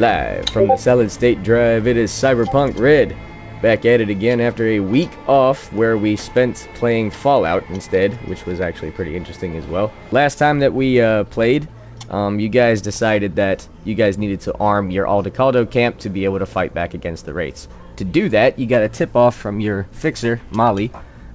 Live from the Solid State Drive, it is Cyberpunk Red. Back at it again after a week off where we spent playing Fallout instead, which was actually pretty interesting as well. Last time that we played, you guys decided that you guys needed to arm your Aldecaldo camp to be able to fight back against the Wraiths. To do that, you got a tip-off from your fixer, Molly,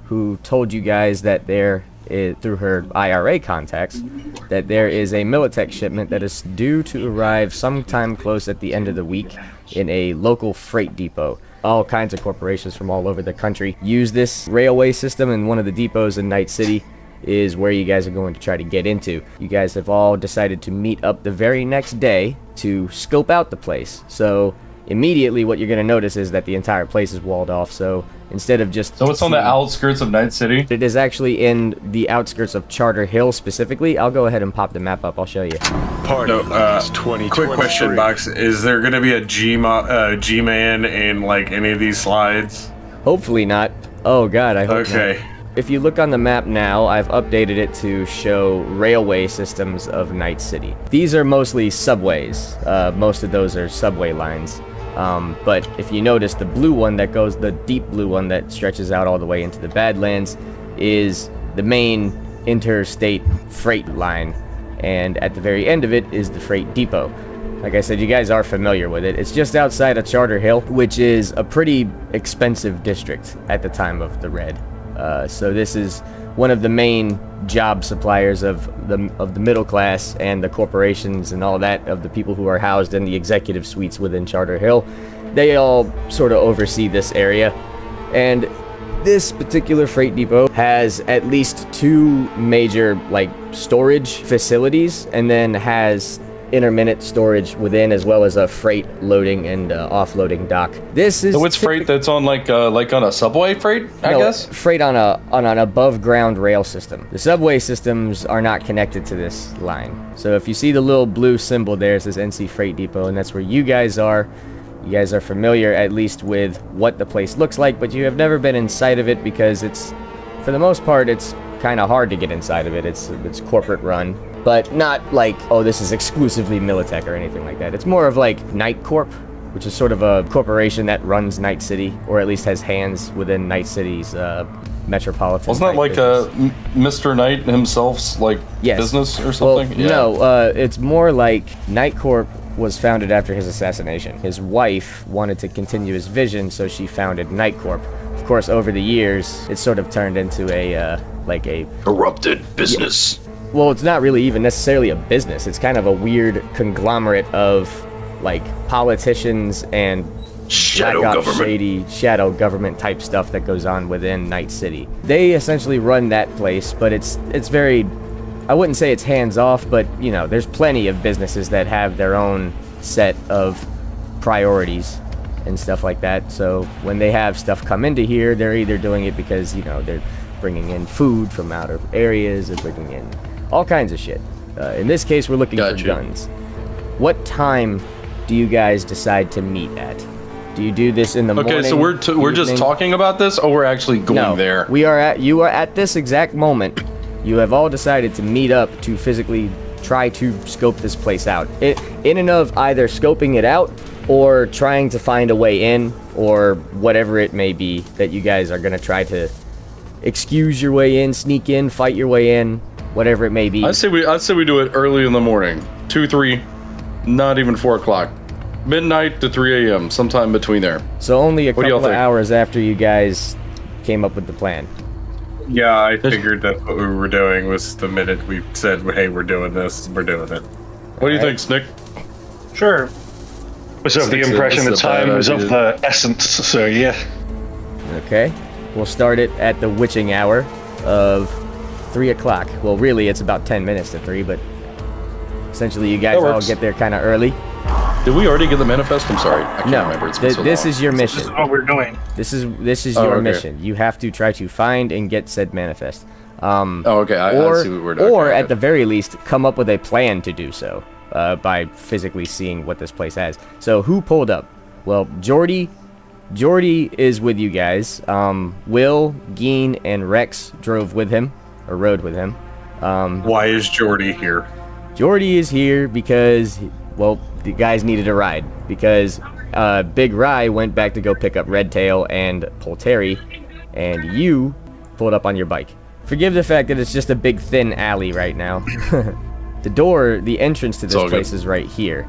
who told you guys that there is, through her IRA contacts, that there is a Militech shipment that is due to arrive sometime close at the end of the week in a local freight depot. All kinds of corporations from all over the country use this railway system, and one of the depots in Night City is where you guys are going to try to get into. You guys have all decided to meet up the very next day to scope out the place. So immediately what you're going to notice is that the entire place is walled off. So instead of just... So it's on the outskirts of Night City? It is actually in the outskirts of Charter Hill specifically. I'll go ahead and pop the map up. I'll show you. Quick question, Box. Is there going to be a G-Man in, like, any of these slides? Hopefully not. Oh, God, I hope Okay. not. If you look on the map now, I've updated it to show railway systems of Night City. These are mostly subways. Most of those are subway lines. But if you notice, the blue one that goes, the deep blue one that stretches out all the way into the Badlands, is the main interstate freight line. And at the very end of it is the freight depot. Like I said, you guys are familiar with it. It's just outside of Charter Hill, which is a pretty expensive district at the time of the Red. So this is one of the main job suppliers of the middle class and the corporations and all that, of the people who are housed in the executive suites within Charter Hill. They all sort of oversee this area, and this particular freight depot has at least two major like storage facilities, and then has intermittent storage within, as well as a freight loading and offloading dock. This is... So it's freight that's on like on a subway freight, I guess? Freight on an above ground rail system. The subway systems are not connected to this line. So if you see the little blue symbol there, it says NC Freight Depot, and that's where you guys are. You guys are familiar at least with what the place looks like, but you have never been inside of it because it's, for the most part, it's kind of hard to get inside of it. It's corporate run. But not like, oh, this is exclusively Militech or anything like that. It's more of like Night Corp, which is sort of a corporation that runs Night City, or at least has hands within Night City's metropolitan. Wasn't that like Mr. Knight himself's like business or something? Well, yeah. No, it's more like Night Corp was founded after his assassination. His wife wanted to continue his vision, so she founded Night Corp. Of course, over the years, it sort of turned into a corrupted business. Yeah. Well, it's not really even necessarily a business. It's kind of a weird conglomerate of, like, politicians and shady shadow government type stuff that goes on within Night City. They essentially run that place, but it's very, I wouldn't say it's hands-off, but, you know, there's plenty of businesses that have their own set of priorities and stuff like that. So when they have stuff come into here, they're either doing it because, you know, they're bringing in food from outer areas, they're bringing in all kinds of shit. In this case, we're looking for guns. What time do you guys decide to meet at? Do you do this in the morning? Okay, so we're just talking about this, or we're actually going there? You are at this exact moment. You have all decided to meet up to physically try to scope this place out. In and of either scoping it out or trying to find a way in, or whatever it may be that you guys are going to try to excuse your way in, sneak in, fight your way in, whatever it may be. I'd say we do it early in the morning. 2, 3, not even 4 o'clock. Midnight to 3 a.m., sometime between there. So only a couple of hours after you guys came up with the plan. Yeah, I figured that's what we were doing, was the minute we said, hey, we're doing this, we're doing it. What do you think, Snick? Sure. Was of the impression the time was of the essence, so yeah. Okay. We'll start it at the witching hour of 3 o'clock. Well, really, it's about 10 minutes to 3, but essentially you guys all get there kind of early. Did we already get the manifest? I'm sorry. I can't remember. It's been so long. This is your mission. This is what we're doing. This is your mission. You have to try to find and get said manifest. I see what we're doing. Or at the very least, come up with a plan to do so by physically seeing what this place has. So who pulled up? Well, Jordy is with you guys. Will, Geen, and Rex drove with him, or rode with him. Why is Jordy here? Jordy is here because well, the guys needed a ride because Big Rye went back to go pick up Redtail and Polteri, and you pulled up on your bike. Forgive the fact that it's just a big thin alley right now. The entrance to this place is right here.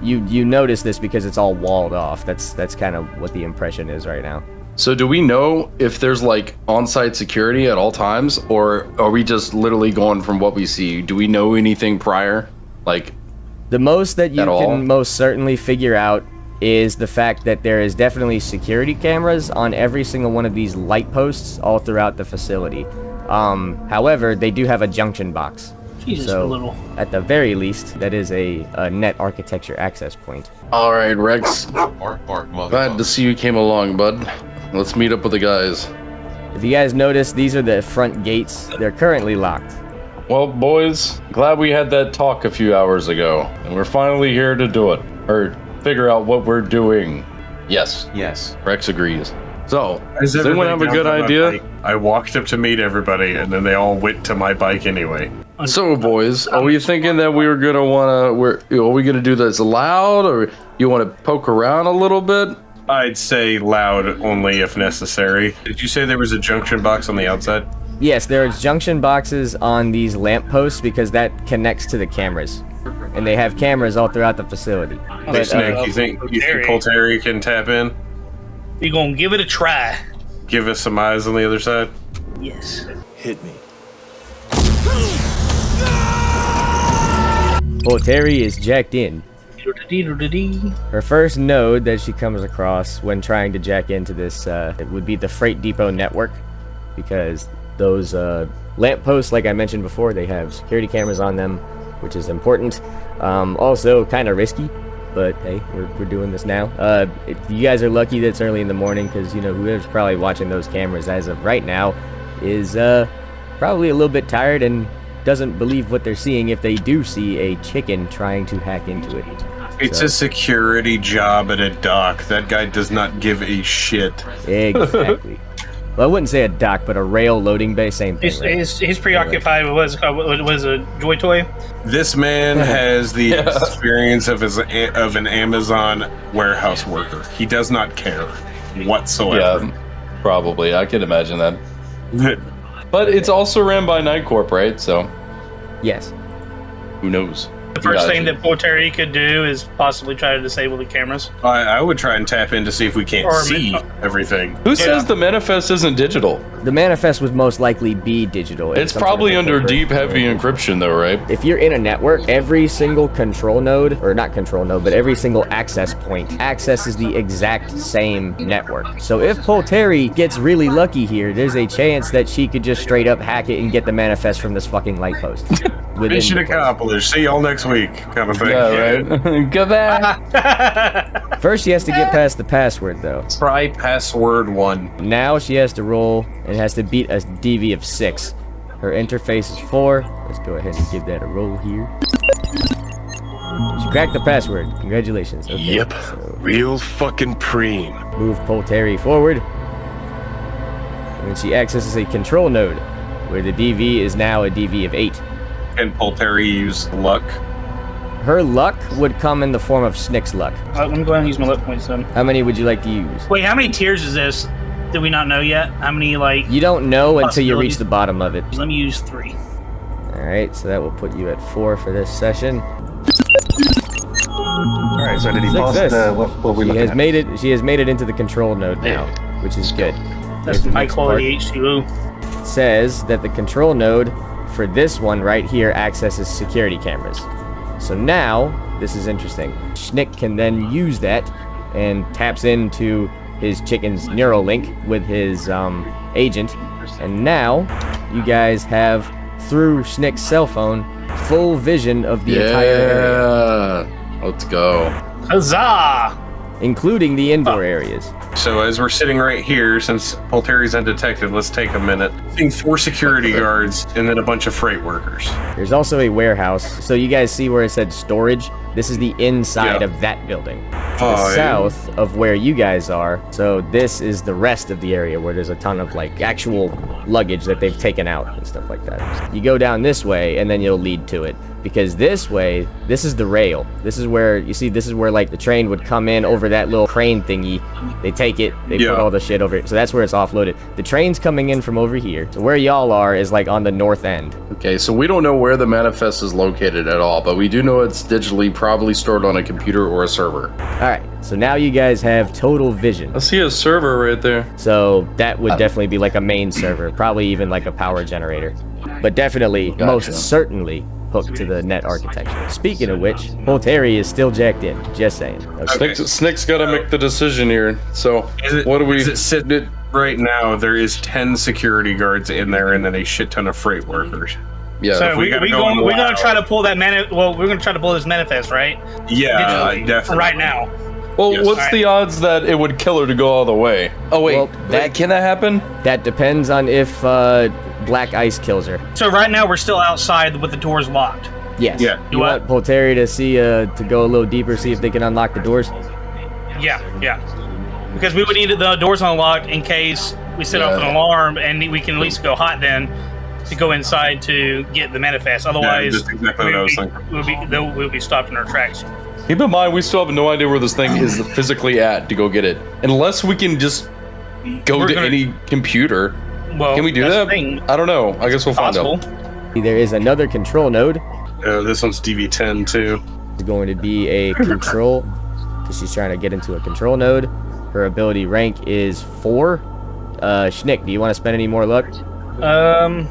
You notice this because it's all walled off. That's kind of what the impression is right now. So do we know if there's like on-site security at all times, or are we just literally going from what we see? Do we know anything prior? Like, the most that you all? can most certainly figure out is the fact that there is definitely security cameras on every single one of these light posts all throughout the facility. However, they do have a junction box. Jesus, So, little. at the very least, that is a net architecture access point. all right, Rex. Bark, bark, Glad motherfucker. to see you came along, bud. Let's meet up with the guys. If you guys notice, these are the front gates. They're currently locked. Well, boys, glad we had that talk a few hours ago, and we're finally here to do it, or figure out what we're doing. Yes, Yes. Rex agrees. So, Does does anyone have a everybody good jump on my idea? bike? I walked up to meet everybody, and then they all went to my bike anyway. So, boys, are we thinking that we were gonna are we gonna do this loud, or you want to poke around a little bit? I'd say loud only if necessary. Did you say there was a junction box on the outside? Yes, there are junction boxes on these lampposts because that connects to the cameras. And they have cameras all throughout the facility. Hey, But, Snake, you think Polteri can tap in? You gonna give it a try? Give us some eyes on the other side? Yes. Hit me. Polteri is jacked in. Doodle-dee-doodle-dee. Her first node that she comes across when trying to jack into this it would be the freight depot network, because those lampposts, like I mentioned before, they have security cameras on them, which is important. Also kind of risky, but hey, we're doing this now. You guys are lucky that it's early in the morning, because you know whoever's probably watching those cameras as of right now is probably a little bit tired and doesn't believe what they're seeing if they do see a chicken trying to hack into it. It's a security job at a dock. That guy does not give a shit. Exactly. Well, I wouldn't say a dock, but a rail loading bay, same thing. Right? He's preoccupied with what was a joy toy. This man has the experience of an Amazon warehouse worker. He does not care whatsoever. Yeah, probably. I can imagine that. But it's also ran by Night Corp, right? So, Yes. who knows? The first thing that Polteri could do is possibly try to disable the cameras. I would try and tap in to see if we can't Or- see everything. Who says the manifest isn't digital? The manifest would most likely be digital. It's some sort probably of under covert deep, heavy thing. encryption, though, right? If you're in a network, every single control node, or not control node, but every single access point accesses the exact same network. So if Polteri gets really lucky here, there's a chance that she could just straight up hack it and get the manifest from this fucking light post. Within Mission the place. accomplished. See y'all next week, kind of thing. Yeah, right. Goodbye. First, she has to get past the password, though. Try password 1. Now she has to roll and has to beat a DV of 6. Her interface is 4. Let's go ahead and give that a roll here. She cracked the password. Congratulations. Okay, Yep. so Real fucking preem. move Polteri forward. And then she accesses a control node, where the DV is now a DV of 8. Can Polteri use luck? Her luck would come in the form of Snick's luck. Let me go ahead and use my luck points then. How many would you like to use? Wait, how many tiers is this? Do we not know yet? How many, like... You don't know until you reach Possibilities? the bottom of it. Let me use 3. Alright, so that will put you at 4 for this session. Alright, so did he pass Success. the, what were we She looking has at? made it. She has made it into the control node now, which is good. That's Here's the high next quality part. H2O. It says that the control node for this one right here accesses security cameras. So now, this is interesting. Schnick can then use that and taps into his chicken's neural link with his agent. And now, you guys have, through Schnick's cell phone, full vision of the entire area, Yeah. Let's go. Huzzah! including the indoor areas. So as we're sitting right here, since Polteri's undetected, let's take a minute. Seeing 4 security guards and then a bunch of freight workers. There's also a warehouse. So you guys see where it said storage? This is the inside of that building. To the south of where you guys are, so this is the rest of the area where there's a ton of like actual luggage that they've taken out and stuff like that. You go down this way and then you'll lead to it, because this way, this is the rail. This is where, you see, this is where like the train would come in over that little crane thingy. They take it, they put all the shit over it. So that's where it's offloaded. The train's coming in from over here. So where y'all are is like on the north end. Okay, so we don't know where the manifest is located at all, but we do know it's digitally probably stored on a computer or a server. Alright, so now you guys have total vision. I see a server right there. So that would definitely be like a main server, probably even like a power generator. But definitely, most certainly, hooked to the net architecture. Speaking of which, Volteri is still jacked in, just saying. Okay. Snick's gotta make the decision here, so what do we... Right now, there is 10 security guards in there and then a shit ton of freight workers. Yeah, so we're gonna try to pull that we're gonna try to pull this manifest, right? Yeah, definitely. Right now. Well, what's the odds that it would kill her to go all the way? Oh wait, well, can that happen? That depends on if black ice kills her. So right now we're still outside with the doors locked. Yes. Yeah. You want Volteri to see to go a little deeper, see if they can unlock the doors? Yeah. Because we would need the doors unlocked in case we set off an alarm, and we can at least go hot then to go inside to get the manifest. Otherwise, that's exactly what I was thinking. We'll be stopped in our tracks. Keep in mind, we still have no idea where this thing is physically at to go get it. Unless we can just go to any computer. Well, can we do that? I don't know. I guess we'll find out. There is another control node. This one's DV10 too. It's going to be a control, because she's trying to get into a control node. Her ability rank is 4. Schnick, do you want to spend any more luck? No.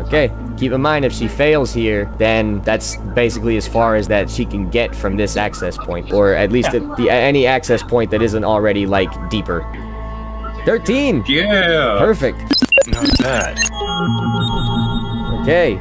Okay. Keep in mind, if she fails here, then that's basically as far as that she can get from this access point, or at least any access point that isn't already like deeper. 13. Yeah. Perfect. Not bad. Okay.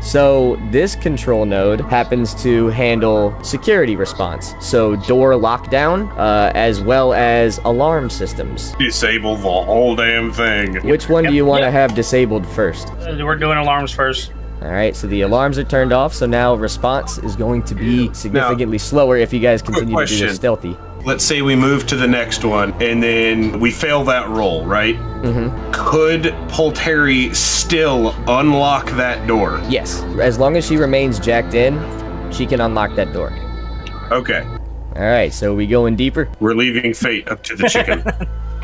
So this control node happens to handle security response, so door lockdown, as well as alarm systems. Disable the whole damn thing. Which one do you want to have disabled first? We're doing alarms first. All right, so the alarms are turned off, so now response is going to be significantly slower if you guys continue to do this stealthy. Let's say we move to the next one, and then we fail that roll, right? Mm-hmm. Could Volteri still unlock that door? Yes, as long as she remains jacked in, she can unlock that door. Okay. All right, so we going deeper? We're leaving fate up to the chicken.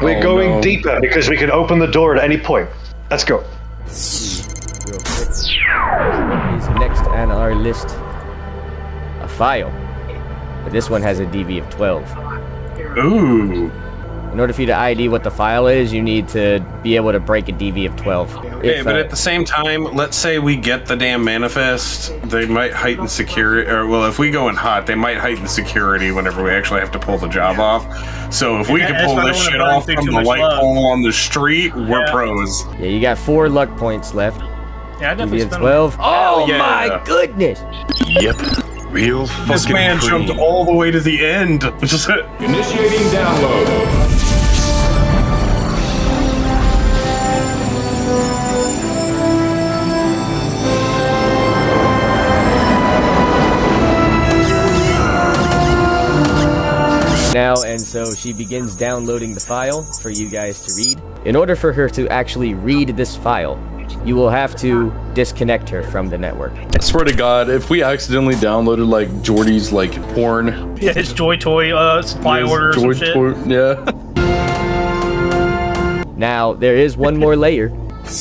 We're going deeper because we can open the door at any point. Let's go. Real quick. What is next on our list? A file. But this one has a DV of 12. Ooh. In order for you to ID what the file is, you need to be able to break a DV of 12. Okay, but at the same time, let's say we get the damn manifest, they might heighten security, or well, if we go in hot, they might heighten security whenever we actually have to pull the job off. So if we can pull this shit off from the light pole on the street, we're pros. Yeah, you got 4 luck points left. Yeah, I definitely DV of 12. Oh my goodness! Yep. Real fucking This man cream. jumped all the way to the end. Initiating download. Now, and so she begins downloading the file for you guys to read. In order for her to actually read this file, you will have to disconnect her from the network. I swear to God, if we accidentally downloaded like Jordy's like porn. Yeah, his Joy Toy supply order or some shit. Yeah. Now, there is one more layer. Let's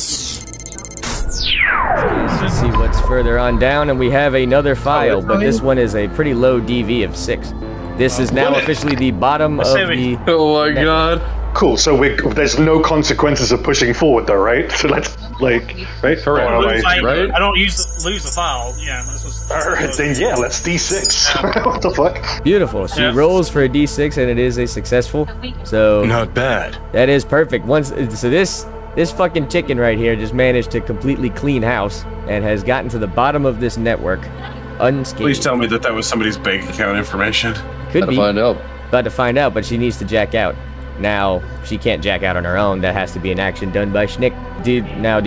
see what's further on down, and we have another file, but this one is a pretty low DV of 6. This is now officially the bottom of the... Oh my God. Cool, so there's no consequences of pushing forward though, right? So let's, like, right? Correct. I don't lose the file. Yeah. Alright, then yeah, let's D6. What the fuck? Beautiful. She rolls for a D6, and it is a successful. So... Not bad. That is perfect. So this fucking chicken right here just managed to completely clean house and has gotten to the bottom of this network unscathed. Please tell me that was somebody's bank account information. Could be. Find out. About to find out, but she needs to jack out. Now, she can't jack out on her own. That has to be an action done by Schnick. Do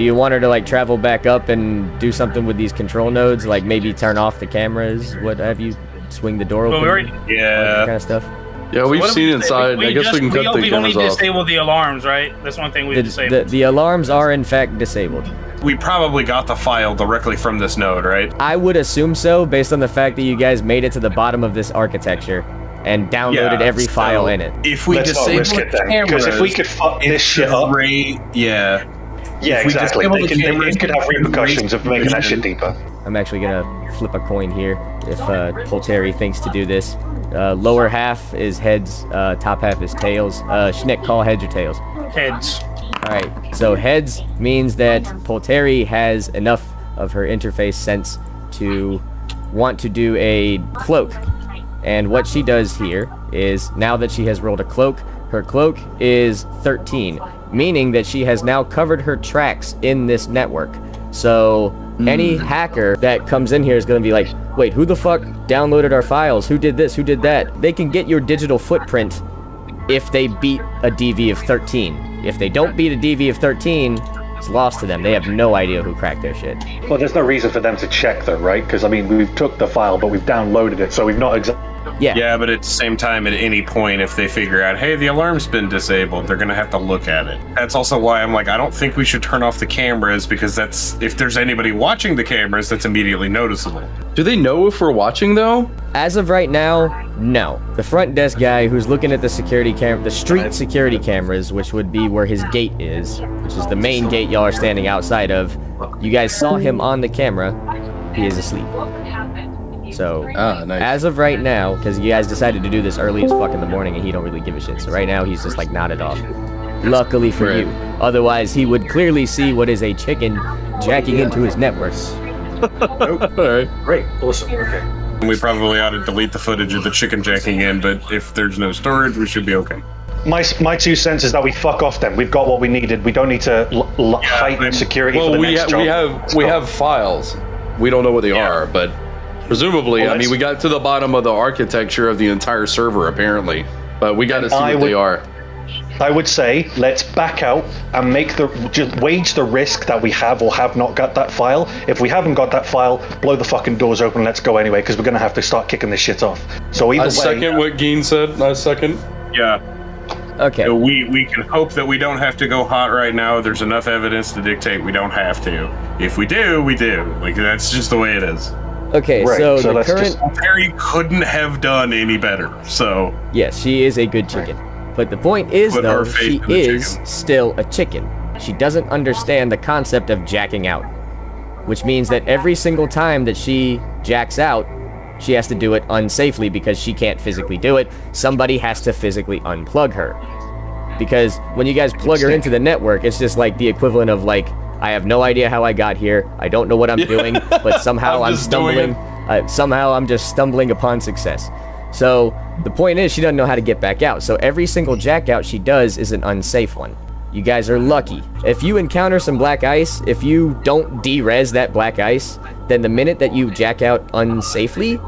you want her to like travel back up and do something with these control nodes? Like maybe turn off the cameras? What have you? swing the door open, Well, that Yeah. kind of stuff. Yeah, we've What have seen we- inside. I guess we can cut the We've only cameras off. disabled the alarms, right? That's one thing we disabled. The alarms are in fact disabled. We probably got the file directly from this node, right? I would assume so, based on the fact that you guys made it to the bottom of this architecture and downloaded every file in it. If we Let's not disable risk the it then, cameras, because if we could fuck this shit up, yeah, yeah, if we exactly. disable It the cameras, could have repercussions of making that shit deeper. I'm actually gonna flip a coin here if Polteri thinks to do this. Lower half is heads, top half is tails. Schnick, call heads or tails. Heads. Alright, so heads means that Polteri has enough of her interface sense to want to do a cloak. And what she does here is, now that she has rolled a cloak, her cloak is 13, meaning that she has now covered her tracks in this network. So any hacker that comes in here is going to be like, wait, who the fuck downloaded our files? Who did this? Who did that? They can get your digital footprint if they beat a DV of 13. If they don't beat a DV of 13, it's lost to them. They have no idea who cracked their shit. Well, there's no reason for them to check though, right? Because I mean, we've took the file, but we've downloaded it, so we've not exactly. Yeah. Yeah, but at the same time, at any point, if they figure out, hey, the alarm's been disabled, they're gonna have to look at it. That's also why I'm like, I don't think we should turn off the cameras, because that's, if there's anybody watching the cameras, that's immediately noticeable. Do they know if we're watching though? As of right now, no. The front desk guy who's looking at the security the street security cameras, which would be where his gate is, which is the main gate y'all are standing outside of. You guys saw him on the camera. He is asleep. So, Nice. as of right now, because you guys decided to do this early as fuck in the morning and he don't really give a shit. So right now, he's just like nodded off. Luckily for Right. you. Otherwise, he would clearly see what is a chicken jacking into his network. Alright. Great, awesome, okay. And we probably ought to delete the footage of the chicken jacking in, but if there's no storage, we should be okay. My 2 cents is that we fuck off then. We've got what we needed. We don't need to heighten security for Well, the we next job. we have files. We don't know what they are, but presumably, Well, I mean, we got to the bottom of the architecture of the entire server apparently, but we got to see what they are. I would say let's back out and just wage the risk that we have or have not got that file. If we haven't got that file, blow the fucking doors open. Let's go anyway, because we're gonna have to start kicking this shit off. So either I way, second what Geen said. I second. Yeah. Okay. So we can hope that we don't have to go hot right now. There's enough evidence to dictate we don't have to. If we do, we do. Like, that's just the way it is. Okay, Right, so so the let's current... just- Perry couldn't have done any better, so... Yes, she is a good chicken. But the point is, Put though, her faith she in the is chicken. still a chicken. She doesn't understand the concept of jacking out. Which means that every single time that she jacks out, she has to do it unsafely because she can't physically do it. Somebody has to physically unplug her. Because when you guys plug her into the network, it's just like the equivalent of like, I have no idea how I got here. I don't know what I'm doing, but somehow I'm just doing stumbling. Somehow I'm just stumbling upon success. So the point is, she doesn't know how to get back out. So every single jack out she does is an unsafe one. You guys are lucky. If you encounter some black ice, if you don't de-res that black ice, then the minute that you jack out unsafely,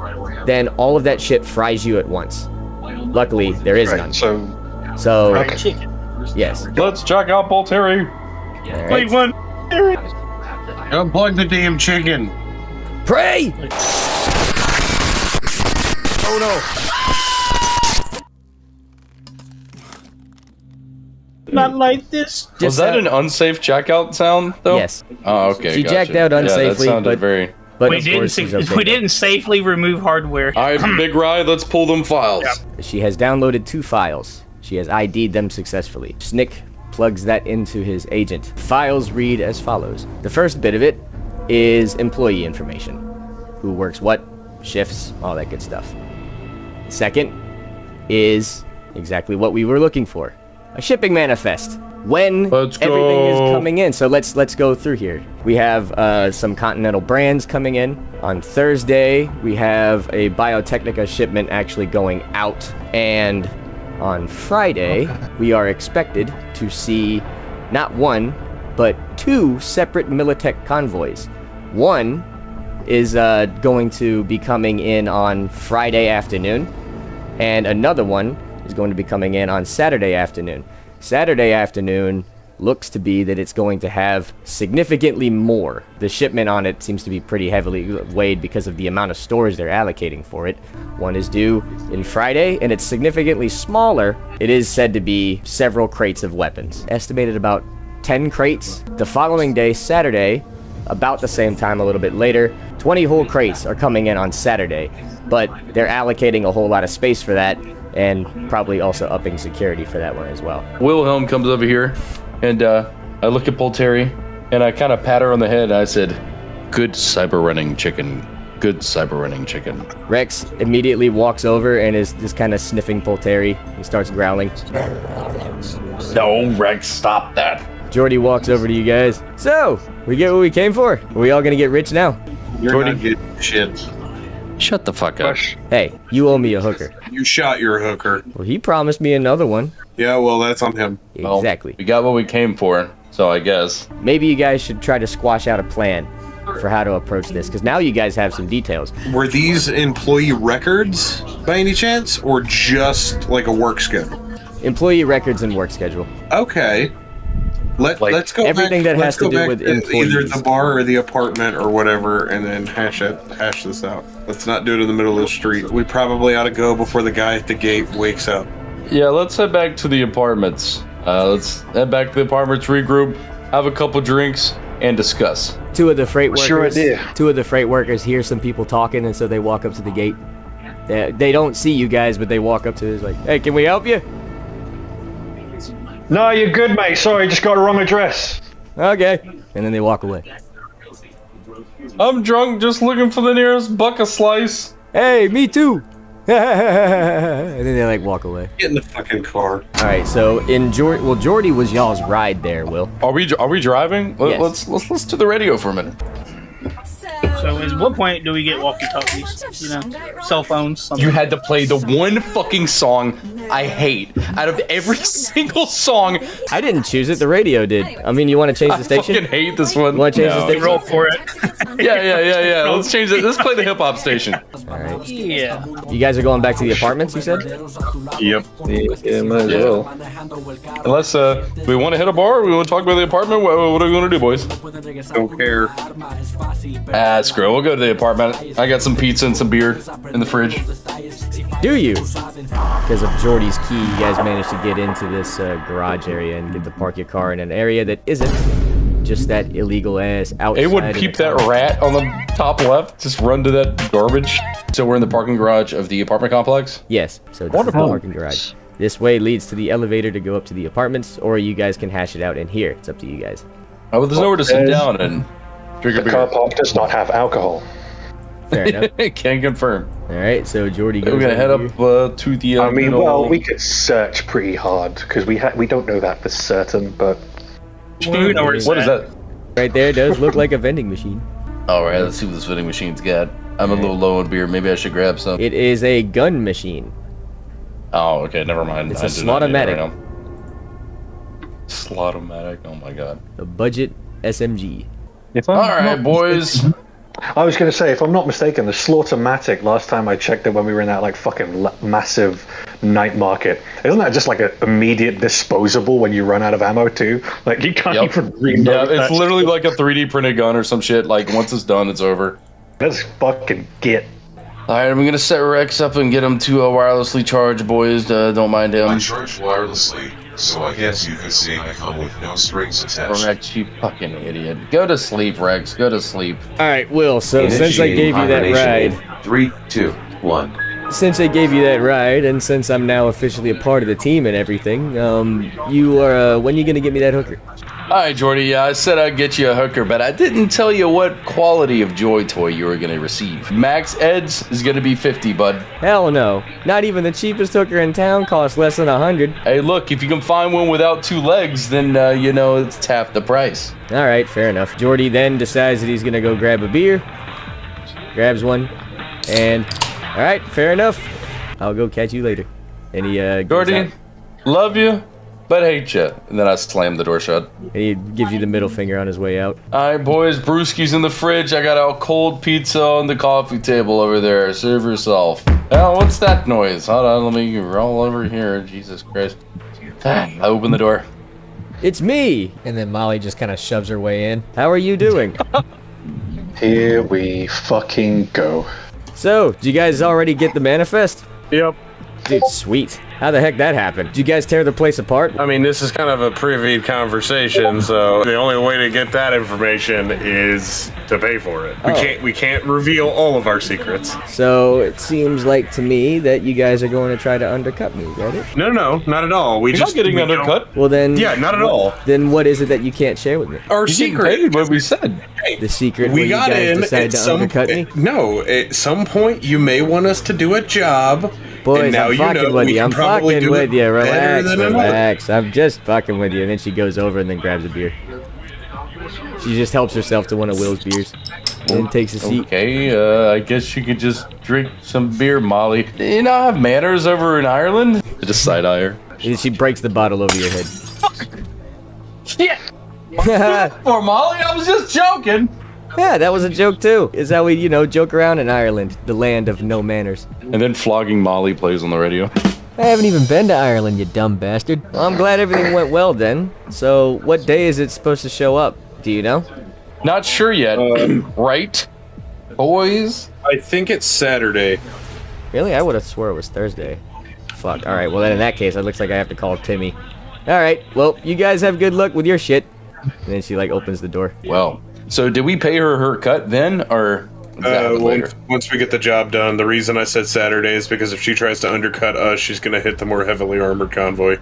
then all of that shit fries you at once. Luckily, there is none. Right, So, Okay. Chicken. yes. Let's check out Polteri. All Wait, right. one. Unplug the damn chicken! Pray! Oh no! Not like this. Was Just, that an unsafe checkout sound though? Yes. Oh, okay. She gotcha. jacked out Yeah, unsafely, that sounded but- very. But We of didn't. course she's okay We now. didn't safely remove hardware. All right, Big Rye, let's pull them files. She has downloaded 2 files. She has ID'd them successfully. Snick plugs that into his agent. Files read as follows. The first bit of it is employee information. Who works what, shifts, all that good stuff. Second is exactly what we were looking for. A shipping manifest. When Let's everything is go. coming in. So let's go through here. We have some Continental brands coming in. On Thursday, we have a Biotechnica shipment actually going out. And on Friday, we are expected to see not 1, but 2 separate Militech convoys. One is going to be coming in on Friday afternoon, and another one is going to be coming in on Saturday afternoon. Saturday afternoon looks to be that it's going to have significantly more. The shipment on it seems to be pretty heavily weighed because of the amount of storage they're allocating for it. One is due in Friday, and it's significantly smaller. It is said to be several crates of weapons. Estimated about 10 crates. The following day, Saturday, about the same time, a little bit later, 20 whole crates are coming in on Saturday, but they're allocating a whole lot of space for that, and probably also upping security for that one as well. Wilhelm comes over here, and I look at Polteri, and I kind of pat her on the head, and I said, "Good cyber running, chicken. Good cyber running, chicken." Rex immediately walks over and is just kind of sniffing Polteri. He starts growling. No, Rex, stop that. Jordy walks over to you guys. So, we get what we came for? Are we all gonna get rich now? You're Jordy. not getting shit. Shut the fuck up. Hey, you owe me a hooker. You shot your hooker. Well, he promised me another one. Yeah, well, that's on him. Well, Exactly. we got what we came for, so I guess. Maybe you guys should try to squash out a plan for how to approach this, because now you guys have some details. Were these employee records by any chance, or just like a work schedule? Employee records and work schedule. Okay. Let's go everything back, that let's has to go do back with to either employees. the bar or the apartment or whatever, and then hash this out. Let's not do it in the middle of the street. We probably ought to go before the guy at the gate wakes up. Yeah, let's head back to the apartments. Let's head back to the apartments, regroup, have a couple drinks, and discuss. Two of the freight workers. Sure idea. Two of the freight workers hear some people talking, and so they walk up to the gate. They don't see you guys, but they walk up to it like, "Hey, can we help you?" No, you're good, mate. Sorry, just got a wrong address. Okay. And then they walk away. I'm drunk, just looking for the nearest bucket slice. Hey, me too. And then they like walk away. Get in the fucking car. All right, so in Jordy was y'all's ride there, Will. Are we driving? Yes. Let's listen to the radio for a minute. So at what point do we get walkie-talkies? You know, cell phones. Something. You had to play the one fucking song I hate out of every single song. I didn't choose it. The radio did. I mean, you want to change the I station? fucking hate this one. You want to change the No. station? Roll for it. Yeah. Let's change it. Let's play the hip hop station. All right. Yeah. You guys are going back to the apartments, you said? Yep. Yeah, might as well. Unless we want to hit a bar, we want to talk about the apartment. What are we going to do, boys? Don't care. Screw it. We'll go to the apartment. I got some pizza and some beer in the fridge. Do you? Because of Jordy's key, you guys managed to get into this garage area and get to park your car in an area that isn't just that illegal ass outside. It would in peep the that car. rat on the top left. Just run to that garbage. So we're in the parking garage of the apartment complex. Yes, so this is Wonderful. the parking garage. This way leads to the elevator to go up to the apartments, or you guys can hash it out in here. It's up to you guys. Oh, well, there's nowhere to sit down and drink a The car beer. park does not have alcohol. Fair enough. Can confirm. All right, so Jordy goes We're gonna head over up here. to the. I mean, middle- well, we could search pretty hard because we don't know that for certain, but We know where it's What is at. that? Right there does look like a vending machine. All right, let's see what this vending machine's got. I'm a little low on beer. Maybe I should grab some. It is a gun machine. Oh, okay, never mind. It's I a do not need it Slotomatic. right now. Slotomatic. Oh my god. A budget SMG. if All right, boys. I was going to say, if I'm not mistaken, the Slaughtermatic, last time I checked it when we were in that like fucking massive night market, isn't that just like an immediate disposable when you run out of ammo too? Like you can't Yep. even reload Yeah, that it's literally shit. like a 3D printed gun or some shit. Like once it's done, it's over. Let's fucking get. All right, I'm gonna set Rex up and get him to wirelessly charge, boys. Don't mind I him. charge wirelessly, so I guess you could say I come with no strings attached. Rex, you fucking idiot. Go to sleep, Rex. Go to sleep. All right, Will. So since I gave you that ride, 3, 2, 1. since I gave you that ride, and since I'm now officially a part of the team and everything, you are. When you gonna get me that hooker? All right, Jordy. Yeah, I said I'd get you a hooker, but I didn't tell you what quality of Joy Toy you were gonna receive. Max Eds is gonna be 50, bud. Hell no. Not even the cheapest hooker in town costs less than 100. Hey, look, if you can find one without 2 legs, then you know it's half the price. All right, fair enough. Jordy then decides that he's gonna go grab a beer, grabs one, and all right, fair enough. I'll go catch you later. And he goes Jordy, out, love you, but hate you. And then I slammed the door shut. and he gives you the middle finger on his way out. All right, boys, brewski's in the fridge. I got a cold pizza on the coffee table over there. Serve yourself. Oh, what's that noise? Hold on, let me roll over here. Jesus Christ. I open the door. It's me! And then Molly just kind of shoves her way in. How are you doing? Here we fucking go. So, did you guys already get the manifest? Yep. Dude, sweet. How the heck that happened? Did you guys tear the place apart? I mean, this is kind of a privy conversation, so the only way to get that information is to pay for it. We can't reveal all of our secrets. So, it seems like to me that you guys are going to try to undercut me, right? No, not at all. You're not getting undercut. Well then... Yeah, not at all. Then what is it that you can't share with me? Our secret. What we said. The secret We where got you guys in decide at to some undercut me? No, at some point you may want us to do a job. Boys, and now I'm fucking with you. I'm fucking with you. Relax, relax. I'm just fucking with you. And then she goes over and then grabs a beer. She just helps herself to one of Will's beers. And then takes a seat. Okay, I guess you could just drink some beer, Molly. Do you not have manners over in Ireland? Just side-eye her. And then she breaks the bottle over your head. Shit! For Molly, I was just joking. Yeah, that was a joke too. Is how we, joke around in Ireland, the land of no manners. And then flogging Molly plays on the radio. I haven't even been to Ireland, you dumb bastard. Well, I'm glad everything went well then. So, what day is it supposed to show up? Do you know? Not sure yet, right, boys? I think it's Saturday. Really? I would have swore it was Thursday. Fuck. Alright, well then in that case, it looks like I have to call Timmy. Alright, well, you guys have good luck with your shit. And then she, opens the door. Well, so did we pay her cut then, or does that happen later? Once we get the job done. The reason I said Saturday is because if she tries to undercut us, she's going to hit the more heavily armored convoy.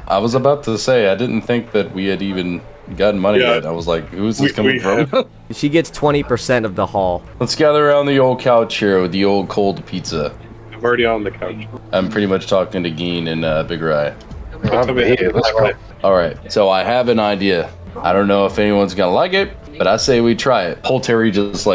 I was about to say, I didn't think that we had even gotten money yet. I was like, who's this coming from? She gets 20% of the haul. Let's gather around the old couch here with the old cold pizza. I'm already on the couch. I'm pretty much talking to Geen and Big Rye. I'm here. Let's go. Alright, so I have an idea. I don't know if anyone's gonna like it, but I say we try it. Whole Terry just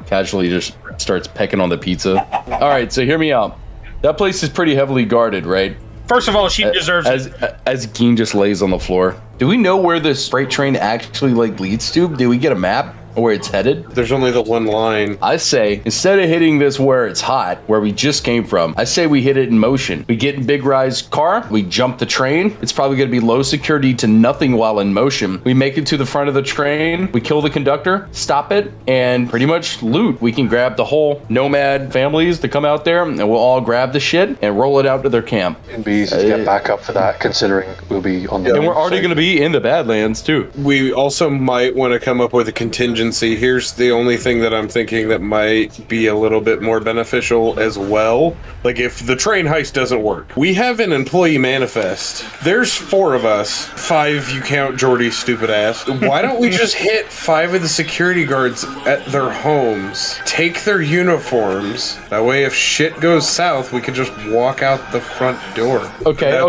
casually just starts pecking on the pizza. Alright, so hear me out. That place is pretty heavily guarded, right? First of all, she deserves it. As Geen just lays on the floor. Do we know where this freight train actually leads to? Do we get a map? Where it's headed? There's only the one line. I say, instead of hitting this where it's hot, where we just came from, I say we hit it in motion. We get in Big Rye's car, we jump the train. It's probably going to be low security to nothing while in motion. We make it to the front of the train, we kill the conductor, stop it, and pretty much loot. We can grab the whole nomad families to come out there, and we'll all grab the shit and roll it out to their camp. It'd be easy to get back up for that, considering we'll be on the... And we're already going to be in the Badlands, too. We also might want to come up with a contingency. Here's the only thing that I'm thinking that might be a little bit more beneficial as well. Like, if the train heist doesn't work, we have an employee manifest. There's 4 of us. 5, you count Jordy's stupid ass. Why don't we just hit 5 of the security guards at their homes, take their uniforms? That way, if shit goes south, we could just walk out the front door. Okay. I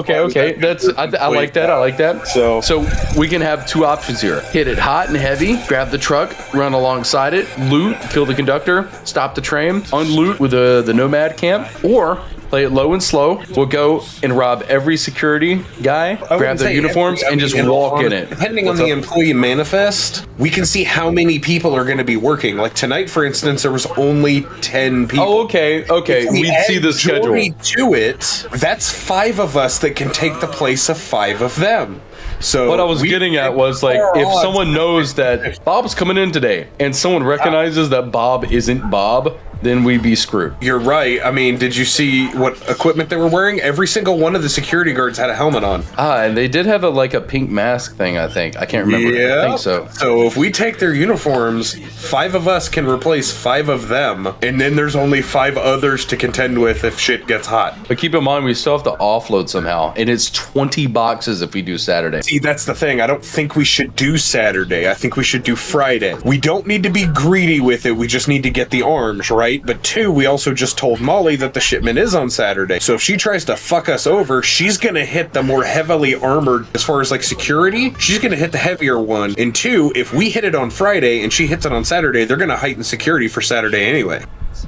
like that. So we can have 2 options here. Hit it hot and heavy, grab the truck, run alongside it, loot, kill the conductor, stop the train, unloot with the nomad camp, or play it low and slow. We'll go and rob every security guy, grab their uniforms, and just walk in it. Depending on the employee manifest, we can see how many people are going to be working. Like tonight, for instance, there was only 10 people. Oh, okay. We'd see the schedule. To it, that's 5 of us that can take the place of 5 of them. So what I was getting at was if someone knows that Bob's coming in today and someone recognizes that Bob isn't Bob, then we'd be screwed. You're right. I mean, did you see what equipment they were wearing? Every single one of the security guards had a helmet on. And they did have a pink mask thing, I think. I can't remember. Yeah. I think so. So if we take their uniforms, 5 of us can replace 5 of them, and then there's only 5 others to contend with if shit gets hot. But keep in mind, we still have to offload somehow, and it's 20 boxes if we do Saturday. See, that's the thing. I don't think we should do Saturday. I think we should do Friday. We don't need to be greedy with it. We just need to get the arms, right? But 2, we also just told Molly that the shipment is on Saturday. So if she tries to fuck us over, she's going to hit the more heavily armored, as far as security, she's going to hit the heavier one. And 2, if we hit it on Friday and she hits it on Saturday, they're going to heighten security for Saturday anyway.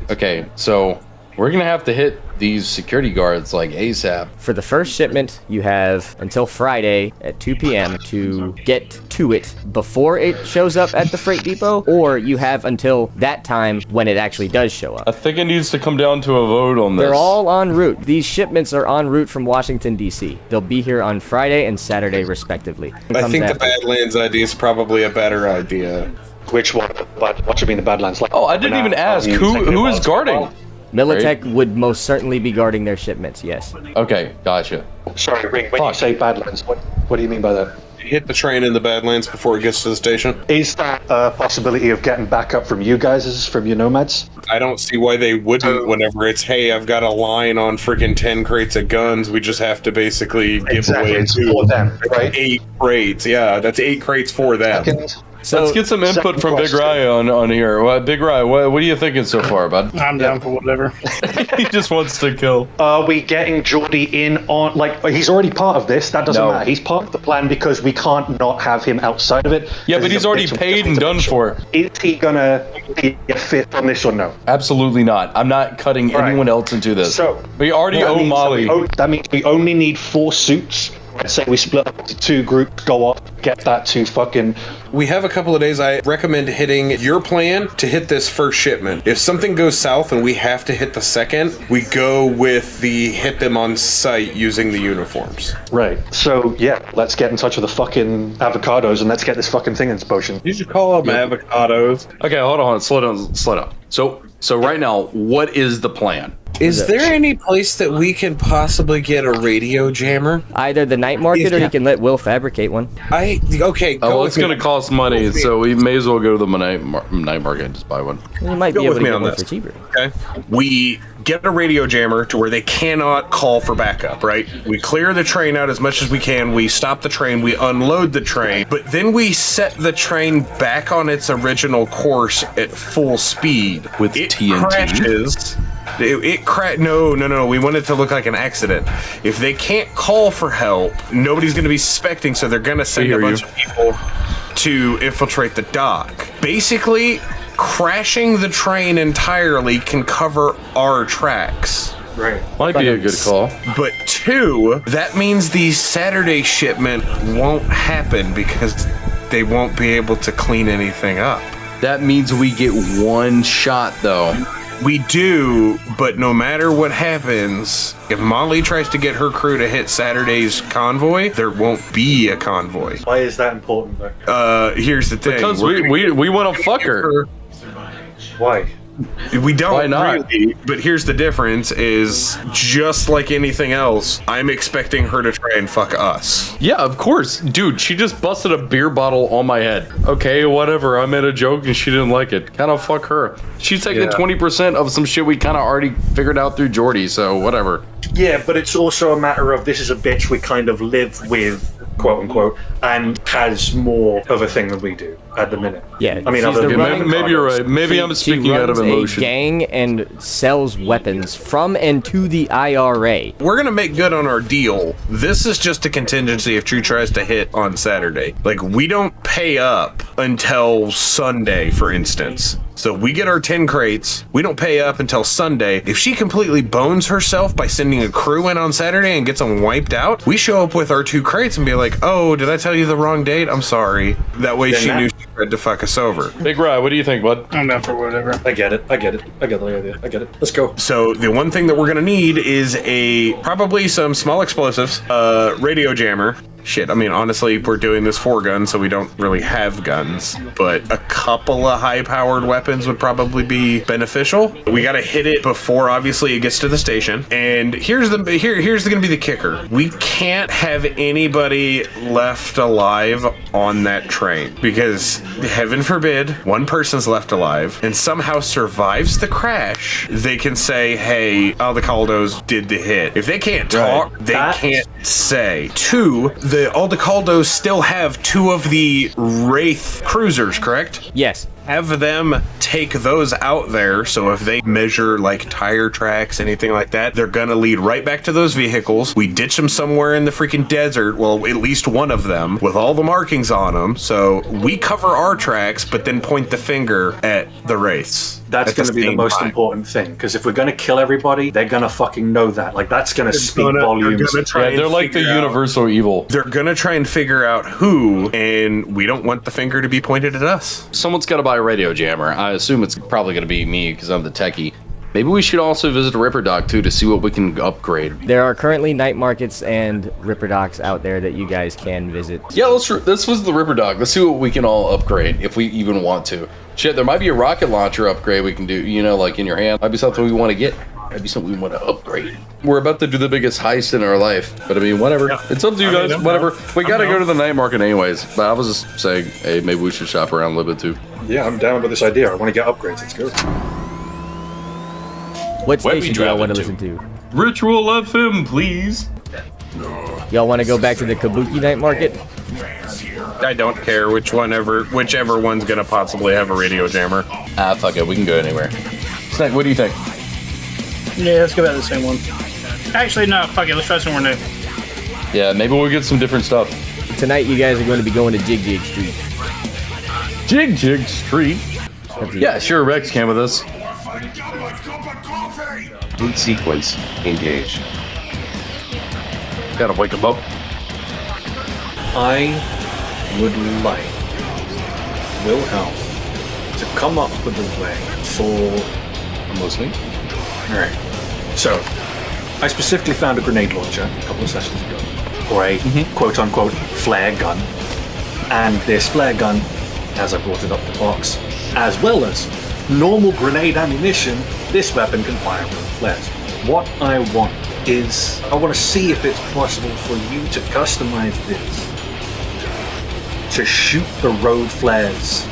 Okay, so We're gonna have to hit these security guards like ASAP. For the first shipment, you have until Friday at 2 p.m. to get to it before it shows up at the freight depot, or you have until that time when it actually does show up. I think it needs to come down to a vote on this. They're all en route. These shipments are en route from Washington, D.C. They'll be here on Friday and Saturday, respectively. I think the Badlands idea is probably a better idea. Which one? What do you mean the Badlands? Like, Oh, I didn't even ask. Who is guarding? Militech would most certainly be guarding their shipments, yes. Okay, gotcha. Sorry, Ring, when you say Badlands, what do you mean by that? Hit the train in the Badlands before it gets to the station. Is that a possibility of getting backup from you guys, from your nomads? I don't see why they wouldn't whenever it's, hey, I've got a line on freaking 10 crates of guns. We just have to basically give away It's for them, right? 8 crates. Yeah, that's 8 crates for them. So let's get some input from Big Rye on here. Big Rye, what are you thinking so far, bud? I'm down for whatever. He just wants to kill. Are we getting Geordie in on, like, he's already part of this, that doesn't matter. He's part of the plan because we can't not have him outside of it. Yeah, but he's already paid and done for. Is he gonna be a fit on this or no? Absolutely not. I'm not cutting anyone else into this. So we already owe Molly. That means we only need 4 suits. Let's say we split up into 2 groups, go off, get that to fucking... We have a couple of days. I recommend hitting your plan to hit this first shipment. If something goes south and we have to hit the second, we go with the hit them on site using the uniforms. Right. So, yeah, let's get in touch with the fucking avocados and let's get this fucking thing in motion. You should call them avocados. Okay, hold on. Slow down. So right now, what is the plan? Is there any place that we can possibly get a radio jammer? Either the night market or you can let Will fabricate one. Well, it's going to cost money, so we may as well go to the night market and just buy one. You might be able to get one for cheaper. Okay. We get a radio jammer to where they cannot call for backup, right? We clear the train out as much as we can. We stop the train. We unload the train. But then we set the train back on its original course at full speed. With TNT? Crashes. No. We want it to look like an accident. If they can't call for help, nobody's going to be suspecting, so they're going to send a bunch of people to infiltrate the dock. Basically, crashing the train entirely can cover our tracks. Right. Might be a good call. But 2, that means the Saturday shipment won't happen because they won't be able to clean anything up. That means we get 1 shot, though. We do, but no matter what happens, if Molly tries to get her crew to hit Saturday's convoy, there won't be a convoy. Why is that important, though? Here's the thing. Because we want to fuck her. Why? We don't. Why not? Really, but here's the difference is, just like anything else, I'm expecting her to try and fuck us. Yeah, of course. Dude, she just busted a beer bottle on my head. Okay, whatever. I made a joke and she didn't like it. Kind of fuck her. She's taking 20% of some shit we kind of already figured out through Geordie, so whatever. Yeah, but it's also a matter of this is a bitch we kind of live with, quote unquote, and has more of a thing than we do at the minute. Yeah, I mean, maybe you're right. Maybe I'm speaking out of emotion. A gang and sells weapons from and to the IRA. We're gonna make good on our deal. This is just a contingency if True tries to hit on Saturday. Like, we don't pay up until Sunday, for instance. So we get our 10 crates. We don't pay up until Sunday. If she completely bones herself by sending a crew in on Saturday and gets them wiped out, we show up with our 2 crates and be like, oh, did I tell you the wrong date? I'm sorry. That way she knew she had to fuck us over. Big Rye, what do you think, bud? I'm down for whatever. I get it. I get the idea. I get it. Let's go. So the one thing that we're gonna need is probably some small explosives, radio jammer. Shit, I mean, honestly, we're doing this 4 guns, so we don't really have guns, but a couple of high-powered weapons would probably be beneficial. We gotta hit it before, obviously, it gets to the station. And here's gonna be the kicker. We can't have anybody left alive on that train, because heaven forbid, one person's left alive and somehow survives the crash. They can say, hey, Aldecaldos did the hit. If they can't talk, they can't say. 2, the Aldecaldos still have 2 of the Wraith cruisers, correct? Yes. have them take those out there, so if they measure like tire tracks, anything like that, they're gonna lead right back to those vehicles. We ditch them somewhere in the freaking desert, well, at least one of them, with all the markings on them, so we cover our tracks, but then point the finger at the Wraiths. That's going to be the most important thing, because if we're going to kill everybody, they're going to fucking know that. Like, that's going to speak volumes. They're like the universal evil. They're going to try and figure out who, and we don't want the finger to be pointed at us. Someone's got to buy a radio jammer. I assume it's probably going to be me, because I'm the techie. Maybe we should also visit Ripperdoc, too, to see what we can upgrade. There are currently night markets and Ripperdocs out there that you guys can visit. Yeah, let's this was the Ripperdoc. Let's see what we can all upgrade, if we even want to. Shit, there might be a rocket launcher upgrade we can do, you know, like in your hand. Might be something we want to get. Might be something we want to upgrade. We're about to do the biggest heist in our life. But I mean, whatever. Yeah. It's up to you guys, whatever. We gotta go to the night market anyways. But I was just saying, hey, maybe we should shop around a little bit, too. Yeah, I'm down with this idea. I want to get upgrades. Let's go. What station do y'all want to listen to? Ritual FM, please. Y'all want to go back to the Kabuki night market? I don't care whichever one's gonna possibly have a radio jammer. Ah, fuck it, we can go anywhere. Snack, what do you think? Yeah, let's go back to the same one. Actually, no, fuck it, let's try somewhere new. Yeah, maybe we'll get some different stuff. Tonight you guys are going to be going to Jig Jig Street. Jig Street? Yeah, sure, Rex came with us. Boot sequence engaged. Gotta wake him up. I would like Wilhelm to come up with a way for... I'm listening. Alright. So, I specifically found a grenade launcher a couple of sessions ago. Or a quote-unquote flare gun. And this flare gun, as I brought it up the box, as well as normal grenade ammunition, this weapon can fire with flares. What I want is, I want to see if it's possible for you to customize this to shoot the road flares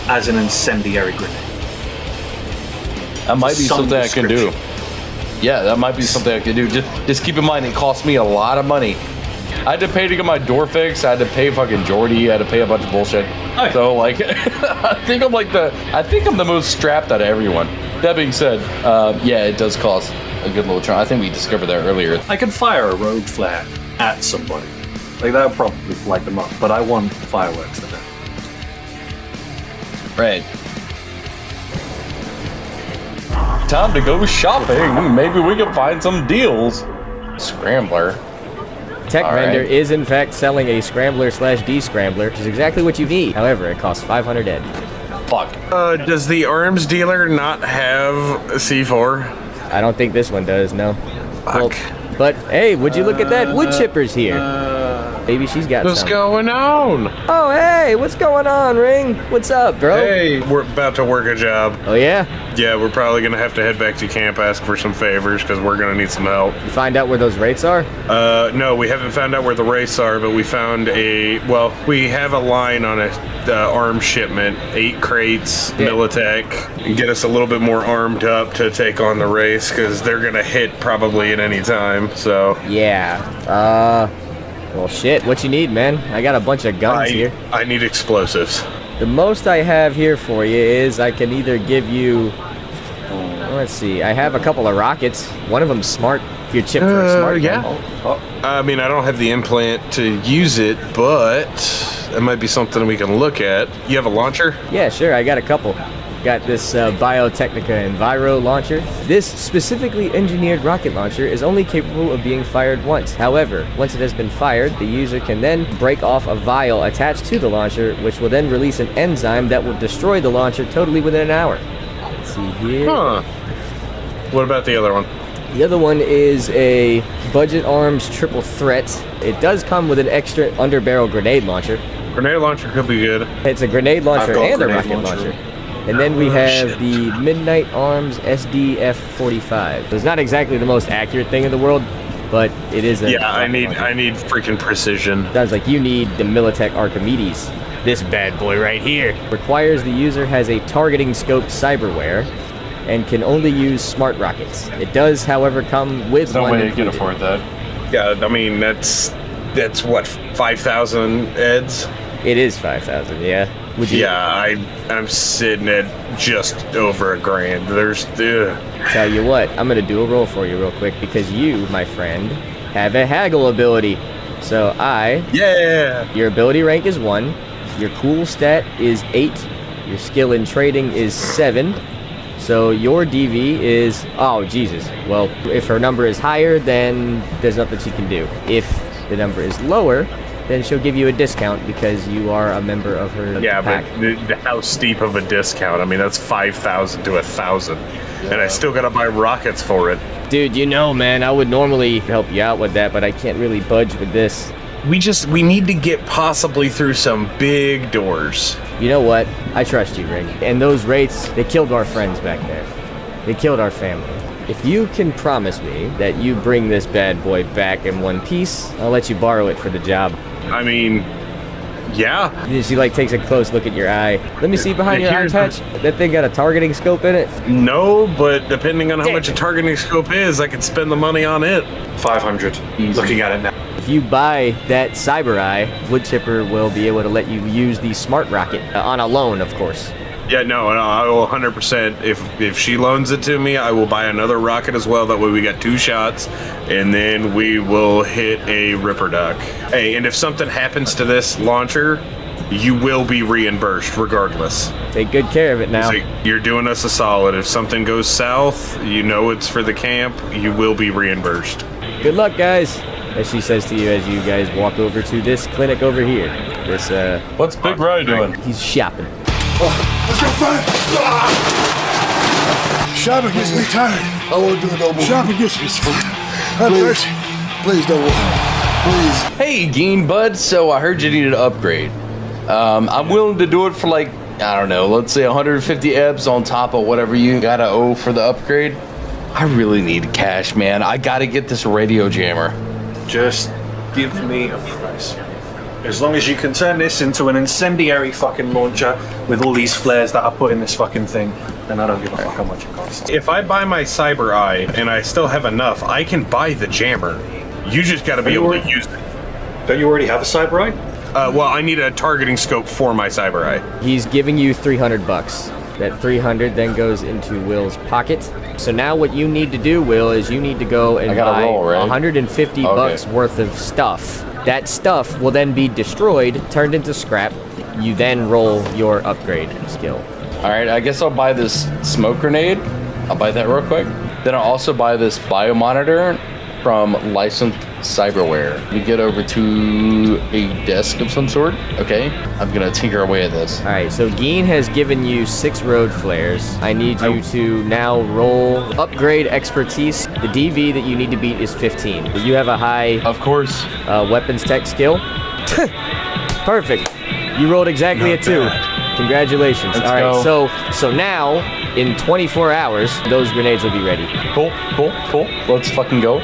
as an incendiary grenade. That might be something I can do. Yeah, that might be something I can do. Just keep in mind, it cost me a lot of money. I had to pay to get my door fixed. I had to pay fucking Jordy. I had to pay a bunch of bullshit. Oh, yeah. So like, I think I'm the most strapped out of everyone. That being said, yeah, it does cost a good little try. I think we discovered that earlier. I can fire a road flare at somebody. Like, that would probably light them up, but I want fireworks to them. Right. Time to go shopping. Maybe we can find some deals. Scrambler. Tech Vendor is in fact selling a Scrambler/D-Scrambler, which is exactly what you need. However, it costs 500 ed. Fuck. Does the arms dealer not have C4? I don't think this one does, no. Fuck. Well, but hey, would you look at that? Wood chipper's here. Maybe she's got What's some. going on? Oh, hey, what's going on, Ring? What's up, bro? Hey, we're about to work a job. Oh, yeah? Yeah, we're probably going to have to head back to camp, ask for some favors, because we're going to need some help. You find out where those Wraiths are? No, we haven't found out where the Wraiths are, but we found we have a line on a arms shipment, 8 crates, Militech, and get us a little bit more armed up to take on the Wraiths, because they're going to hit probably at any time, so. Yeah, well, shit, what you need, man? I got a bunch of guns here. I need explosives. The most I have here for you is I can either give you... let's see, I have a couple of rockets. One of them's smart. If you're chipped for a smart gun. I mean, I don't have the implant to use it, but it might be something we can look at. You have a launcher? Yeah, sure, I got a couple. Got this Biotechnica Enviro launcher. This specifically engineered rocket launcher is only capable of being fired once. However, once it has been fired, the user can then break off a vial attached to the launcher, which will then release an enzyme that will destroy the launcher totally within an hour. Let's see here. Huh. What about the other one? The other one is a Budget Arms Triple Threat. It does come with an extra underbarrel grenade launcher. Grenade launcher could be good. It's a grenade launcher and a rocket launcher. And then we have the Midnight Arms SDF-45. It's not exactly the most accurate thing in the world, but it is a... Yeah, I need freaking precision. Sounds like you need the Militech Archimedes. This bad boy right here. Requires the user has a targeting scope cyberware and can only use smart rockets. It does, however, come with no one way you included. can afford that. Yeah, I mean, that's what, 5,000 eds? It is 5,000, yeah. Would you? Yeah, I'm sitting at just over $1,000. There's, Tell you what, I'm gonna do a roll for you real quick because you, my friend, have a haggle ability. So your ability rank is 1, your cool stat is 8, your skill in trading is 7. So your DV is, oh Jesus. Well, if her number is higher, then there's nothing she can do. If the number is lower, then she'll give you a discount because you are a member of her pack. But how steep of a discount? I mean, that's 5,000 to 1,000, and I still gotta buy rockets for it. Dude, you know, man, I would normally help you out with that, but I can't really budge with this. We need to get possibly through some big doors. You know what? I trust you, Ring. And those Wraiths, they killed our friends back there. They killed our family. If you can promise me that you bring this bad boy back in one piece, I'll let you borrow it for the job. I mean, yeah. She like takes a close look at your eye. Let me see behind your eye patch. That thing got a targeting scope in it? No, but depending on how much a targeting scope is, I could spend the money on it. 500. Looking at it now. If you buy that Cyber Eye, Wood Chipper will be able to let you use the Smart Rocket on a loan, of course. Yeah, no, I will 100%. If she loans it to me, I will buy another rocket as well. That way we got 2 shots, and then we will hit a Ripperdoc. Hey, and if something happens to this launcher, you will be reimbursed regardless. Take good care of it now. So you're doing us a solid. If something goes south, you know it's for the camp. You will be reimbursed. Good luck, guys. As she says to you as you guys walk over to this clinic over here. This, What's Big Rye doing? He's shopping. Let's go fight! Shopping gets me tired. I won't do it no more. Shopping gets me tired. Please don't worry. Please. Hey, Geen Bud. So I heard you needed an upgrade. I'm willing to do it for like, I don't know, let's say 150 EBs on top of whatever you gotta owe for the upgrade. I really need cash, man. I gotta get this radio jammer. Just give me a price. As long as you can turn this into an incendiary fucking launcher with all these flares that I put in this fucking thing, then I don't give a fuck how much it costs. If I buy my Cyber Eye and I still have enough, I can buy the jammer. You just got to be able to use it. Don't you already have a Cyber Eye? Well, I need a targeting scope for my Cyber Eye. He's giving you $300. That 300 then goes into Will's pocket. So now what you need to do, Will, is you need to go and buy roll, right? 150 bucks worth of stuff. That stuff will then be destroyed, turned into scrap. You then roll your upgrade skill. All right, I guess I'll buy this smoke grenade. I'll buy that real quick. Then I'll also buy this biomonitor from licensed cyberware. We get over to a desk of some sort. Okay, I'm gonna tinker away at this. All right, so Geen has given you 6 road flares. I need you to now roll upgrade expertise. The DV that you need to beat is 15. You have a high, of course, weapons tech skill. Perfect. You rolled exactly a 2. Congratulations. Let's All right, go. so now in 24 hours, those grenades will be ready. Cool. Let's fucking go.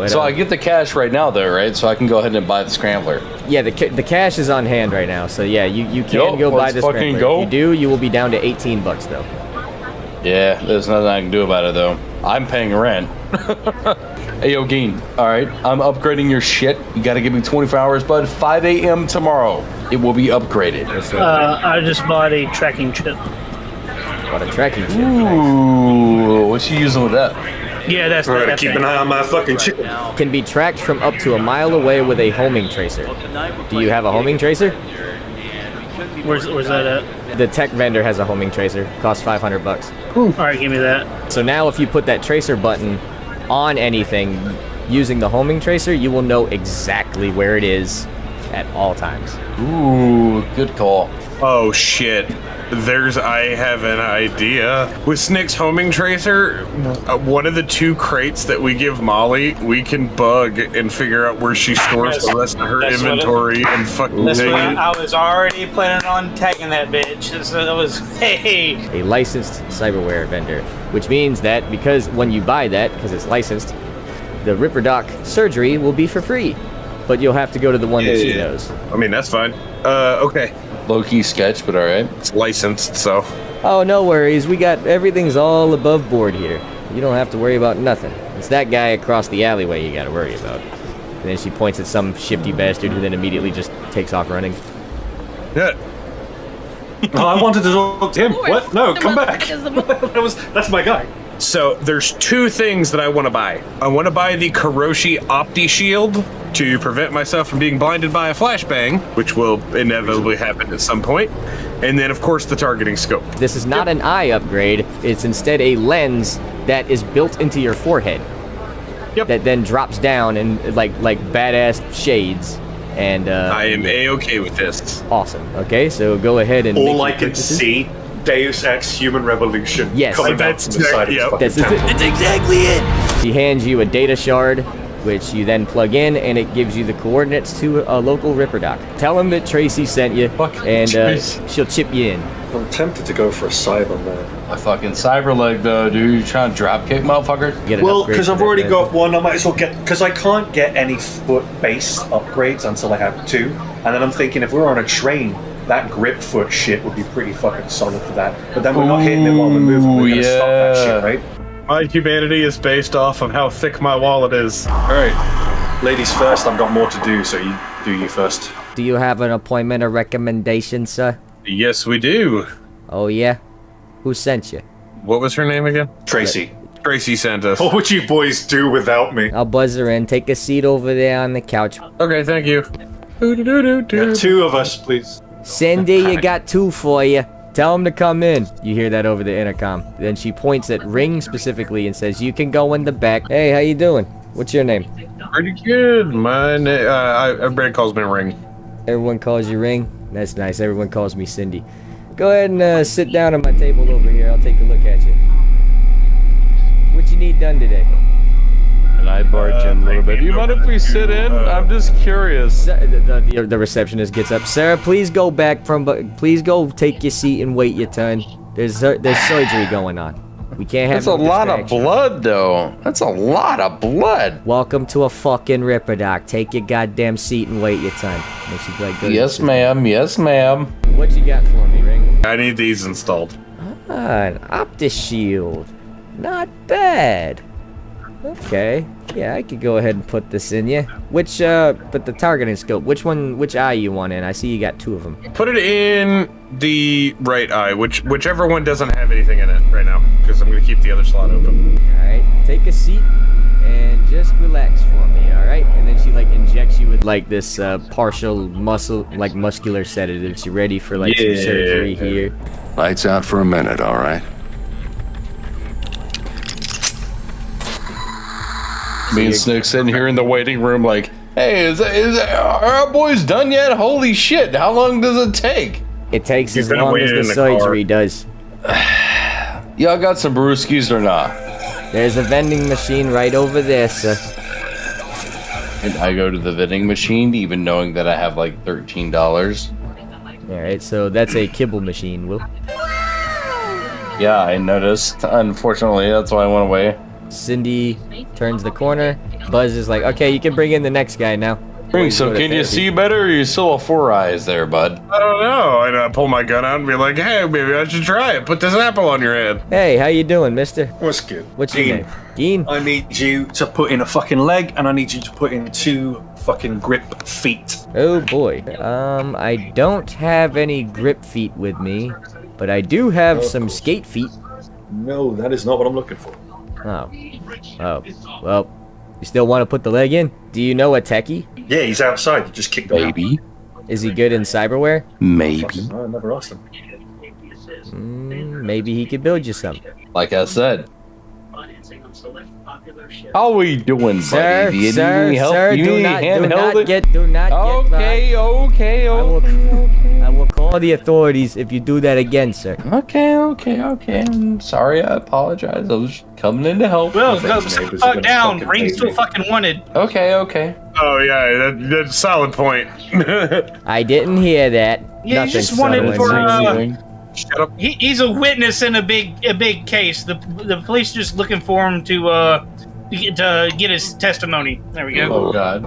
So I get the cash right now, though, right? So I can go ahead and buy the scrambler. Yeah, the cash is on hand right now. So yeah, you can go buy the scrambler. Go. If you do, you will be down to 18 bucks though. Yeah, there's nothing I can do about it though. I'm paying rent. Hey, yo, Geen. All right, I'm upgrading your shit. You got to give me 24 hours, bud. 5 a.m. tomorrow, it will be upgraded. I just bought a tracking chip. Bought a tracking chip. Ooh, what's you using with that? Yeah, that's right. Keep an eye on my fucking chicken. Can be tracked from up to a mile away with a homing tracer. Do you have a homing tracer? Where's that at? The tech vendor has a homing tracer. Costs 500 bucks. All right, give me that. So now if you put that tracer button on anything using the homing tracer, you will know exactly where it is at all times. Ooh, good call. Oh shit. I have an idea. With Snick's homing tracer, one of the 2 crates that we give Molly, we can bug and figure out where she stores the rest of her inventory and fucking take it. I was already planning on tagging that bitch. So that was, hey. A licensed cyberware vendor, which means that because when you buy that, because it's licensed, the Ripperdoc surgery will be for free. But you'll have to go to the one that she knows. I mean, that's fine. Okay. Low-key sketch, but all right. It's licensed, so. Oh, no worries. We got everything's all above board here. You don't have to worry about nothing. It's that guy across the alleyway you gotta worry about. And then she points at some shifty bastard who then immediately just takes off running. Yeah. Oh, I wanted to talk to him. What? No, come back. That's my guy. So there's two things that I want to buy. I want to buy the Karoshi Opti Shield to prevent myself from being blinded by a flashbang, which will inevitably happen at some point. And then, of course, the targeting scope. This is not an eye upgrade. It's instead a lens that is built into your forehead. Yep. That then drops down and like badass shades. And I am A-okay with this. Awesome. Okay, so go ahead and all I can see, Deus Ex Human Revolution. Yes. Coming out from the side of his fucking temple. That's exactly it. She hands you a data shard, which you then plug in, and it gives you the coordinates to a local Ripperdoc. Tell him that Tracy sent you, and she'll chip you in. I'm tempted to go for a cyber man. A fucking cyber leg though, dude. You trying to drop kick motherfuckers? Well, because I've already got one, I might as well get, because I can't get any foot-based upgrades until I have two. And then I'm thinking if we're on a train, that grip foot shit would be pretty fucking solid for that. But then we're not hitting it while we're moving, we're gonna stop that shit, right? My humanity is based off of how thick my wallet is. Alright. Ladies first, I've got more to do, so you do you first. Do you have an appointment or recommendation, sir? Yes, we do. Oh, yeah? Who sent you? What was her name again? Tracy. Tracy sent us. What would you boys do without me? I'll buzz her in. Take a seat over there on the couch. Okay, thank you. Two of us, please. Cindy, you got two for you. Tell him to come in. You hear that over the intercom. Then she points at Ring specifically and says, you can go in the back. Hey, how you doing? What's your name? Pretty good. My name, everybody calls me Ring. Everyone calls you Ring? That's nice. Everyone calls me Cindy. Go ahead and sit down at my table over here. I'll take a look at you. What you need done today? And I barge in a little bit. Do you mind if we sit in? I'm just curious. The receptionist gets up. Sarah, please go back please go take your seat and wait your turn. There's surgery going on. We can't have. That's a lot of blood, though. That's a lot of blood. Welcome to a fucking Ripperdoc. Take your goddamn seat and wait your turn. And she's like, yes, ma'am. Yes, ma'am. What you got for me, Ring? I need these installed. Ah, an OptiShield. Not bad. Okay. Yeah, I could go ahead and put this in you. Which, but the targeting scope, which eye you want in? I see you got two of them. Put it in the right eye, whichever one doesn't have anything in it right now, because I'm going to keep the other slot open. Alright, take a seat and just relax for me, alright? And then she, like, injects you with, like, this, partial muscular sedative. She ready for, like, some surgery here. Lights out for a minute, all right? Me and Snook sitting here in the waiting room like, hey, are our boys done yet? Holy shit, how long does it take? It takes as long as the surgery does. Y'all got some brewskis or not? There's a vending machine right over there, sir. And I go to the vending machine, even knowing that I have like $13. Alright, so that's a kibble machine, Will. Yeah, I noticed. Unfortunately, that's why I went away. Cindy turns the corner. Buzz is like, okay, you can bring in the next guy now. So can you see better, or are you still a 4 eyes there, bud? I don't know. I pull my gun out and be like, hey, maybe I should try it. Put this apple on your head. Hey, how you doing, mister? What's good? What's your name? Geen? I need you to put in a fucking leg, and I need you to put in 2 fucking grip feet. Oh boy. I don't have any grip feet with me, but I do have some skate feet. No, that is not what I'm looking for. Oh. Oh. Well, you still want to put the leg in? Do you know a techie? Yeah, he's outside. You just kicked him out. Maybe. Is he good in cyberware? Maybe. I never asked him. Maybe he could build you some. Like I said. How are we doing, Sir, buddy? sir, help? sir, You do need not handheld? get Okay. I will call the authorities if you do that again, sir. Okay. I'm sorry. I apologize. I was coming in to help. Well, sit the fuck down. Ring's still fucking wanted. Okay. Oh, yeah, that's a solid point. I didn't hear that. Yeah, Nothing you just wanted subtle. Shut up. He's a witness in a big case. The police are just looking for him to get his testimony. There we go. Oh God.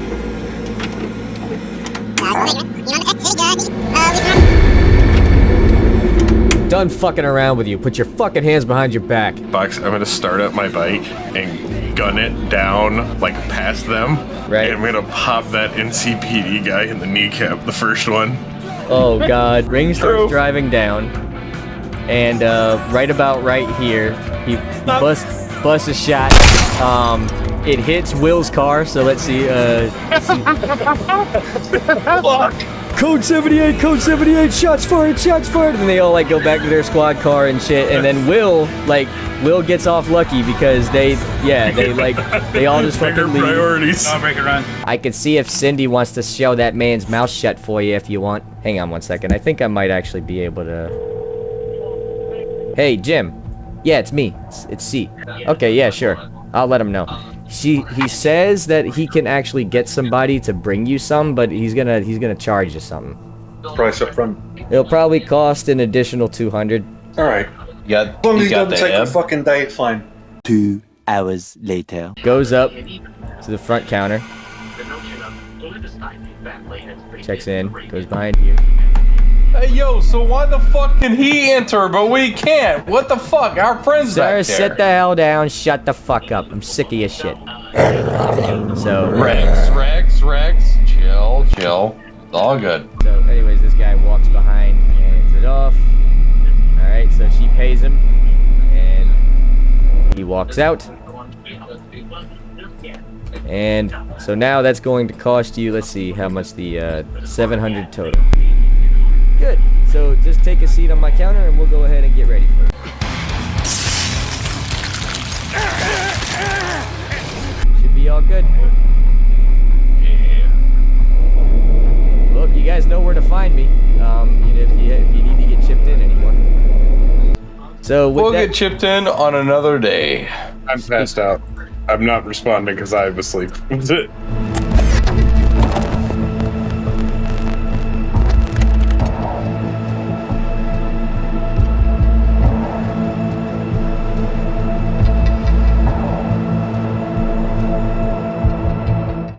Done fucking around with you. Put your fucking hands behind your back. Bucks, I'm gonna start up my bike and gun it down, like past them. Right. And I'm gonna pop that NCPD guy in the kneecap, the first one. Oh God. Ring starts driving down, and right here, he busts a shot. It hits Will's car, so let's see. Code 78, shots fired. And they all like go back to their squad car and shit. And then Will gets off lucky because they all just fucking leave. Priorities. I'll break it run. I could see if Cindy wants to show that man's mouth shut for you if you want. Hang on one second. I think I might actually be able to. Hey, Jim. Yeah, it's me. It's C. Okay, yeah, sure. I'll let him know. He says that he can actually get somebody to bring you some, but he's gonna charge you something. Price up front. It'll probably cost an additional 200. All right. Yeah, As long as he doesn't take a fucking day, it's fine. 2 hours later. Goes up to the front counter. Checks in. Goes behind here. Hey, yo, so why the fuck can he enter, but we can't? What the fuck? Our friend's Sir, back there. sit the hell down. Shut the fuck up. I'm sick of your shit. So Rex, chill. It's all good. So, anyways, this guy walks behind, hands it off. Alright, so she pays him, and he walks out. And so now that's going to cost you, let's see how much the 700 total. Good. So just take a seat on my counter and we'll go ahead and get ready for it. Should be all good. Well, you guys know where to find me. If you need to get chipped in anymore. So we'll get chipped in on another day. I'm passed out. I'm not responding because I'm asleep.